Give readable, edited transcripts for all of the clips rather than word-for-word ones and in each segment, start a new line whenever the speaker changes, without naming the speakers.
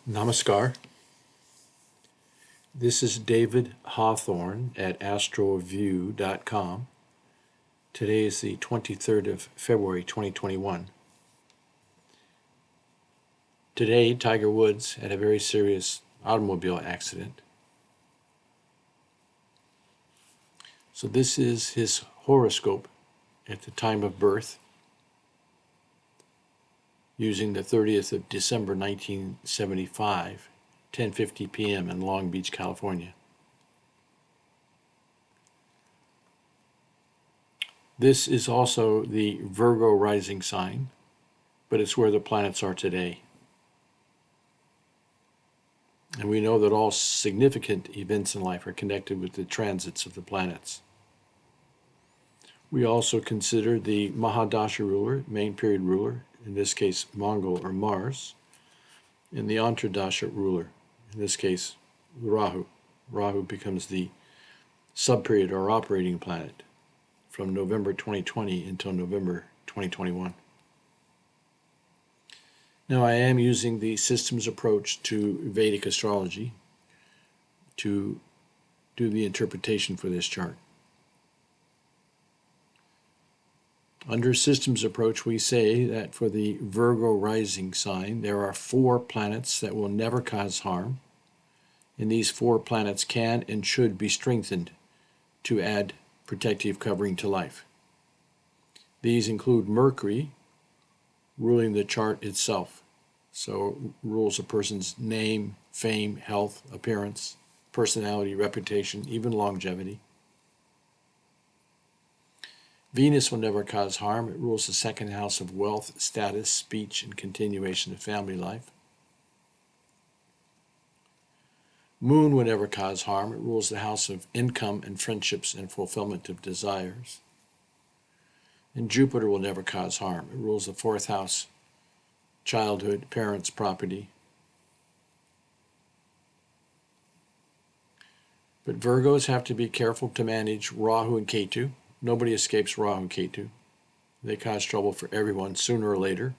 Namaskar. This is David Hawthorne at astroview.com. Today is the 23rd of February, 2021. Today, Tiger Woods had a very serious automobile accident. So this is his horoscope at the time of birth, using the 30th of December, 1975, 10:50 p.m. in Long Beach, California. This is also the Virgo rising sign, but it's where the planets are today. And we know that all significant events in life are connected with the transits of the planets. We also consider the Mahadasha ruler, main period ruler, in this case Mongol or Mars, and the Antardasha ruler, in this case Rahu. Rahu becomes the subperiod or operating planet from November 2020 until November 2021. Now, I am using the systems approach to Vedic astrology to do the interpretation for this chart. Under systems approach, we say that for the Virgo rising sign, there are 4 planets that will never cause harm, and these 4 planets can and should be strengthened to add protective covering to life. These include Mercury, ruling the chart itself. So rules a person's name, fame, health, appearance, personality, reputation, even longevity. Venus will never cause harm. It rules the second house of wealth, status, speech, and continuation of family life. Moon will never cause harm. It rules the house of income and friendships and fulfillment of desires. And Jupiter will never cause harm. It rules the 4th house, childhood, parents, property. But Virgos have to be careful to manage Rahu and Ketu. Nobody escapes Rahu and Ketu. They cause trouble for everyone sooner or later,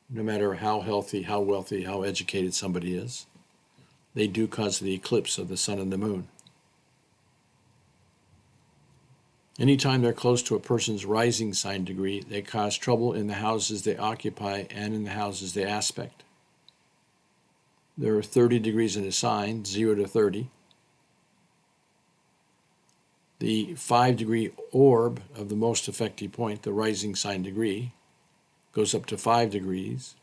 no matter how healthy, how wealthy, how educated somebody is. They do cause the eclipse of the sun and the moon. Anytime they're close to a person's rising sign degree, they cause trouble in the houses they occupy and in the houses they aspect. There are 30 degrees in a sign, 0 to 30. The 5-degree orb of the most effective point, the rising sign degree, goes up to 5 degrees,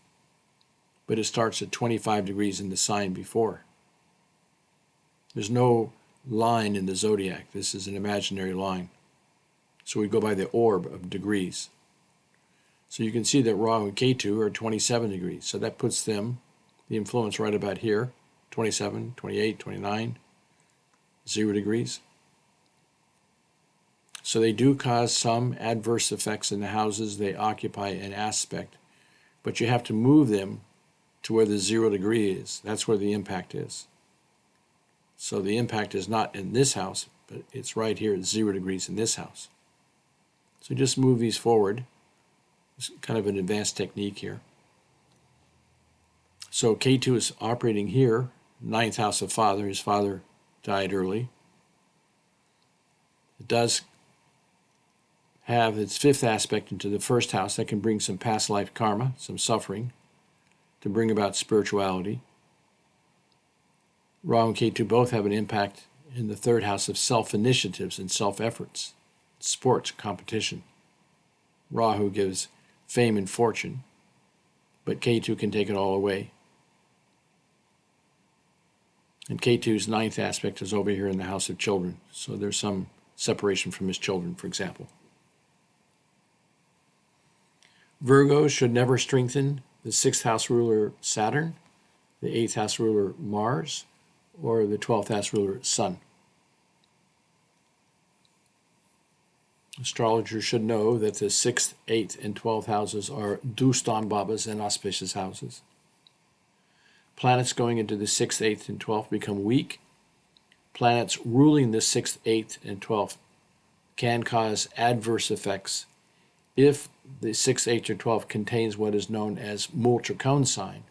but it starts at 25 degrees in the sign before. There's no line in the zodiac. This is an imaginary line. So we go by the orb of degrees. So you can see that Rahu and Ketu are 27 degrees. So that puts them, the influence right about here, 27, 28, 29, 0 degrees. So they do cause some adverse effects in the houses they occupy and aspect, but you have to move them to where the 0 degree is. That's where the impact is. So the impact is not in this house, but it's right here at 0 degrees in this house. So just move these forward. It's kind of an advanced technique here. So K2 is operating here, 9th house of father. His father died early. It does have its 5th aspect into the 1st house that can bring some past life karma, some suffering, to bring about spirituality. Rahu and Ketu both have an impact in the 3rd house of self-initiatives and self-efforts, sports, competition. Rahu gives fame and fortune, but Ketu can take it all away. And Ketu's 9th aspect is over here in the house of children, so there's some separation from his children, for example. Virgos should never strengthen the 6th house ruler Saturn, the 8th house ruler Mars, or the 12th house ruler Sun. Astrologers should know that the 6th, 8th, and 12th houses are Dustan Babas and auspicious houses. Planets going into the 6th, 8th, and 12th become weak. Planets ruling the 6th, 8th, and 12th can cause adverse effects if the 6th, 8th, or 12th contains what is known as Mul Trikone sign.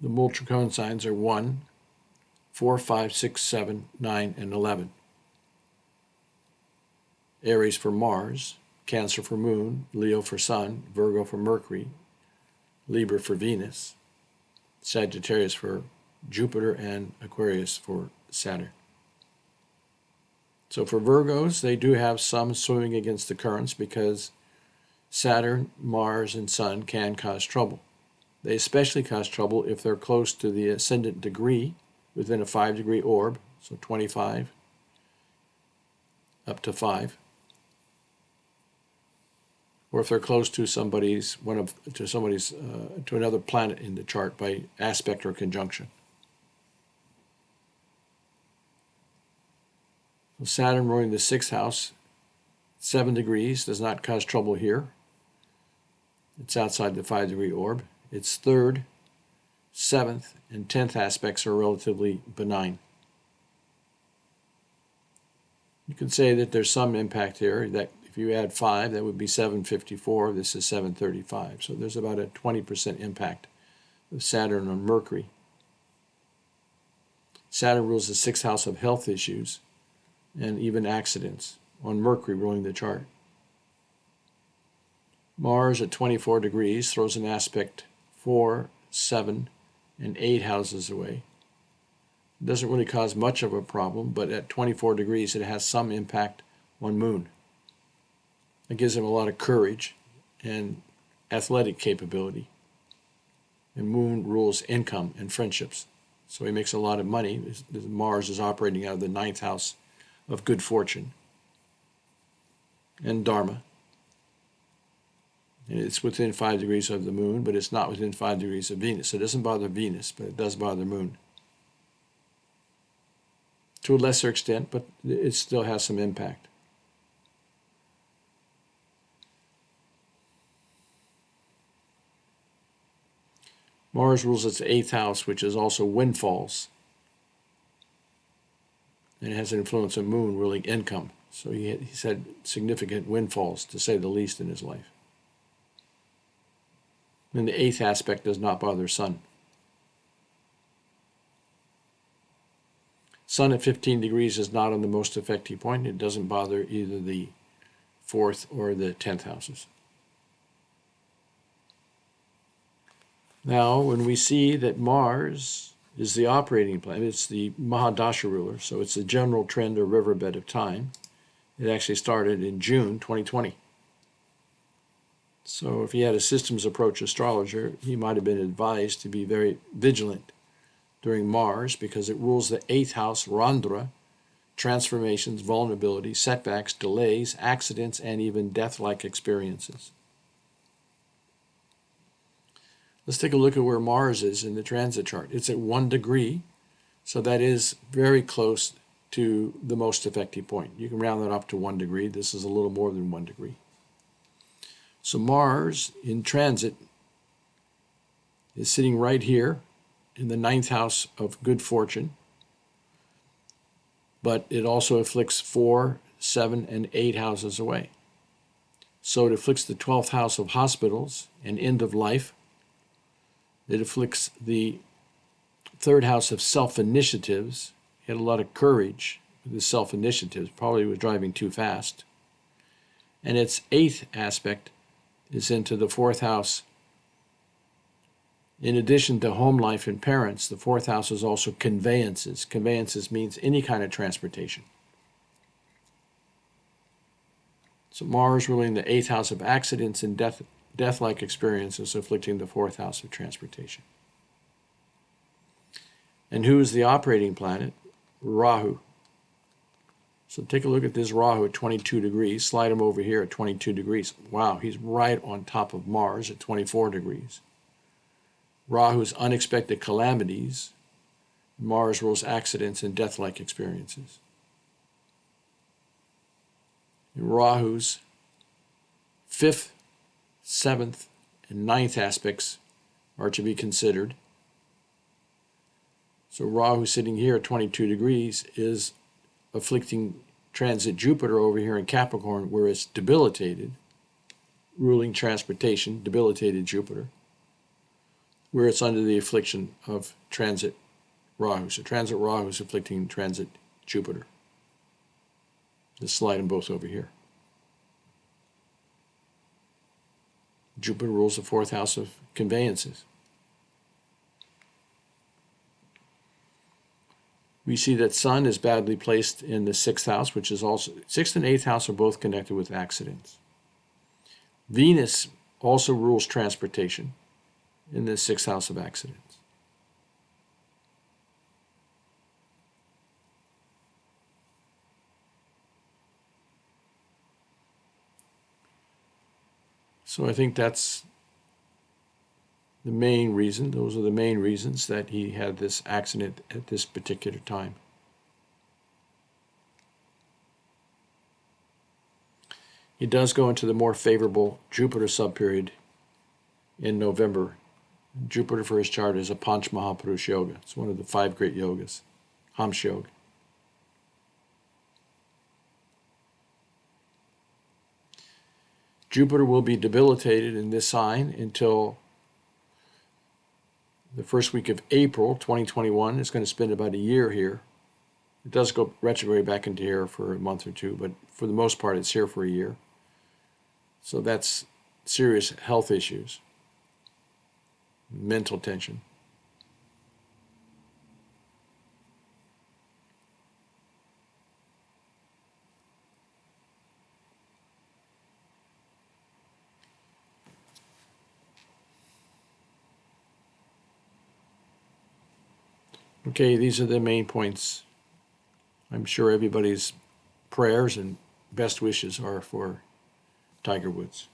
The multi-cone signs are 1, 4, 5, 6, 7, 9, and 11. Aries for Mars, Cancer for Moon, Leo for Sun, Virgo for Mercury, Libra for Venus, Sagittarius for Jupiter, and Aquarius for Saturn. So for Virgos, they do have some swimming against the currents because Saturn, Mars, and Sun can cause trouble. They especially cause trouble if they're close to the ascendant degree within a 5-degree orb, so 25 up to 5, or if they're close to to another planet in the chart by aspect or conjunction. So Saturn ruling the 6th house, 7 degrees, does not cause trouble here. It's outside the 5-degree orb. Its 3rd, 7th, and 10th aspects are relatively benign. You could say that there's some impact here, that if you add 5, that would be 754. This is 735. So there's about a 20% impact of Saturn on Mercury. Saturn rules the 6th house of health issues and even accidents, on Mercury ruling the chart. Mars at 24 degrees throws an aspect 4, 7, and 8 houses away. It doesn't really cause much of a problem, but at 24 degrees it has some impact on Moon. It gives him a lot of courage and athletic capability. And Moon rules income and friendships. So he makes a lot of money. Mars is operating out of the 9th house of good fortune and Dharma. And it's within 5 degrees of the Moon, but it's not within 5 degrees of Venus. So it doesn't bother Venus, but it does bother Moon. To a lesser extent, but it still has some impact. Mars rules its 8th house, which is also windfalls. And it has an influence on Moon ruling income. So he's had significant windfalls, to say the least, in his life. And the 8th aspect does not bother Sun. Sun at 15 degrees is not on the most effective point. It doesn't bother either the 4th or the 10th houses. Now, when we see that Mars is the operating planet, it's the Mahadasha ruler, so it's the general trend or riverbed of time. It actually started in June 2020. So if he had a systems approach astrologer, he might have been advised to be very vigilant during Mars because it rules the 8th house, Randra, transformations, vulnerability, setbacks, delays, accidents, and even death-like experiences. Let's take a look at where Mars is in the transit chart. It's at 1 degree, so that is very close to the most effective point. You can round that up to 1 degree. This is a little more than 1 degree. So Mars in transit is sitting right here in the 9th house of good fortune, but it also afflicts 4, 7, and 8 houses away. So it afflicts the 12th house of hospitals and end of life. It afflicts the 3rd house of self-initiatives. He had a lot of courage with his self-initiatives, probably was driving too fast. And its 8th aspect is into the 4th house. In addition to home life and parents, the 4th house is also conveyances. Conveyances means any kind of transportation. So Mars ruling the 8th house of accidents and death-like experiences, afflicting the 4th house of transportation. And who is the operating planet? Rahu. So take a look at this Rahu at 22 degrees. Slide him over here at 22 degrees. Wow, he's right on top of Mars at 24 degrees. Rahu's unexpected calamities. Mars rules accidents and death-like experiences. And Rahu's 5th, 7th, and 9th aspects are to be considered. So Rahu sitting here at 22 degrees is afflicting transit Jupiter over here in Capricorn, where it's debilitated, ruling transportation, debilitated Jupiter. where it's under the affliction of transit Rahu. So transit Rahu is afflicting transit Jupiter. Just slide them both over here. Jupiter rules the fourth house of conveyances. We see that Sun is badly placed in the sixth house, which is also, sixth and eighth house are both connected with accidents. Venus also rules transportation in the sixth house of accidents. So I think that's the main reason. Those are the main reasons that he had this accident at this particular time. He does go into the more favorable Jupiter subperiod in November. Jupiter for his chart is a Panch Mahapurush Yoga. It's one of the 5 great yogas, Hamsa Yoga. Jupiter will be debilitated in this sign until the first week of April 2021. It's going to spend about a year here. It does go retrograde back into here for a month or two, but for the most part, it's here for a year. So that's serious health issues, mental tension. Okay, these are the main points. I'm sure everybody's prayers and best wishes are for Tiger Woods.